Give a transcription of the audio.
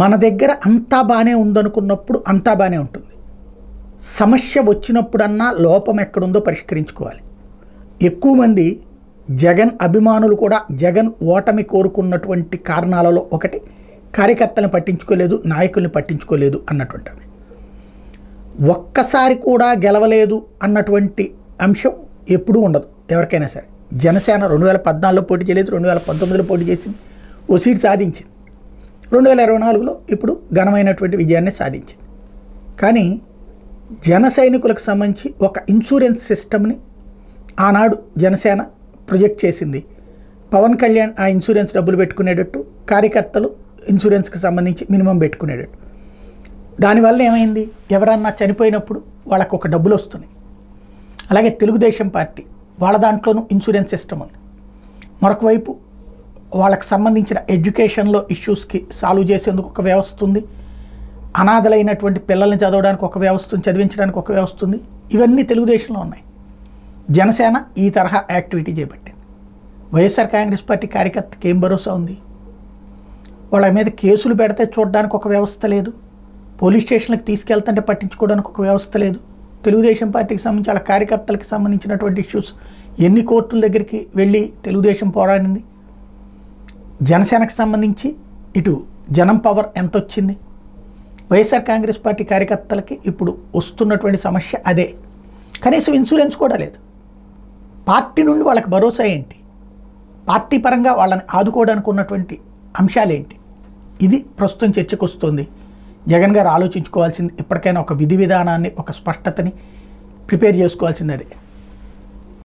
మన దగ్గర అంతా బాగానే ఉందనుకున్నప్పుడు అంతా బాగానే ఉంటుంది. సమస్య వచ్చినప్పుడన్నా లోపం ఎక్కడుందో పరిష్కరించుకోవాలి. ఎక్కువ మంది జగన్ అభిమానులు కూడా జగన్ ఓటమి కోరుకున్నటువంటి కారణాలలో ఒకటి కార్యకర్తలను పట్టించుకోలేదు, నాయకుల్ని పట్టించుకోలేదు అన్నటువంటివి. ఒక్కసారి కూడా గెలవలేదు అన్నటువంటి అంశం ఎప్పుడూ ఉండదు ఎవరికైనా సరే. జనసేన 2014లో పోటీ చేయలేదు, 2019లో పోటీ చేసింది, ఓ సీట్ సాధించింది. 2024లో ఇప్పుడు ఘనమైనటువంటి విజయాన్ని సాధించింది. కానీ జన సైనికులకు సంబంధించి ఒక ఇన్సూరెన్స్ సిస్టమ్ని ఆనాడు జనసేన ప్రొజెక్ట్ చేసింది. పవన్ కళ్యాణ్ ఆ ఇన్సూరెన్స్ డబ్బులు పెట్టుకునేటట్టు, కార్యకర్తలు ఇన్సూరెన్స్కి సంబంధించి మినిమం పెట్టుకునేటట్టు. దానివల్ల ఏమైంది, ఎవరన్నా చనిపోయినప్పుడు వాళ్ళకు ఒక డబ్బులు వస్తున్నాయి. అలాగే తెలుగుదేశం పార్టీ వాళ్ళ దాంట్లోనూ ఇన్సూరెన్స్ సిస్టమ్ ఉంది. మరొక వైపు వాళ్ళకి సంబంధించిన ఎడ్యుకేషన్లో ఇష్యూస్కి సాల్వ్ చేసేందుకు ఒక వ్యవస్థ ఉంది. అనాథలైనటువంటి పిల్లల్ని చదవడానికి ఒక వ్యవస్థ ఉంది, చదివించడానికి ఒక వ్యవస్థ ఉంది. ఇవన్నీ తెలుగుదేశంలో ఉన్నాయి. జనసేన ఈ తరహా యాక్టివిటీ చేపట్టింది. వైఎస్ఆర్ కాంగ్రెస్ పార్టీ కార్యకర్తకి ఏం భరోసా ఉంది? వాళ్ళ మీద కేసులు పెడితే చూడడానికి ఒక వ్యవస్థ లేదు, పోలీస్ స్టేషన్లకు తీసుకెళ్తుంటే పట్టించుకోవడానికి ఒక వ్యవస్థ లేదు. తెలుగుదేశం పార్టీకి సంబంధించి వాళ్ళ కార్యకర్తలకు సంబంధించినటువంటి ఇష్యూస్ ఎన్ని కోర్టుల దగ్గరికి వెళ్ళి తెలుగుదేశం పోరాడింది. జనసేనకు సంబంధించి ఇటు జనం పవర్ ఎంత వచ్చింది. వైఎస్ఆర్ కాంగ్రెస్ పార్టీ కార్యకర్తలకి ఇప్పుడు వస్తున్నటువంటి సమస్య అదే. కనీసం ఇన్సూరెన్స్ కూడా లేదు. పార్టీ నుండి వాళ్ళకి భరోసా ఏంటి? పార్టీ పరంగా వాళ్ళని ఆదుకోవడానికి ఉన్నటువంటి అంశాలేంటి? ఇది ప్రస్తుతం చర్చకు వస్తుంది. జగన్ గారు ఆలోచించుకోవాల్సింది, ఇప్పటికైనా ఒక విధి విధానాన్ని, ఒక స్పష్టతని ప్రిపేర్ చేసుకోవాల్సింది అదే.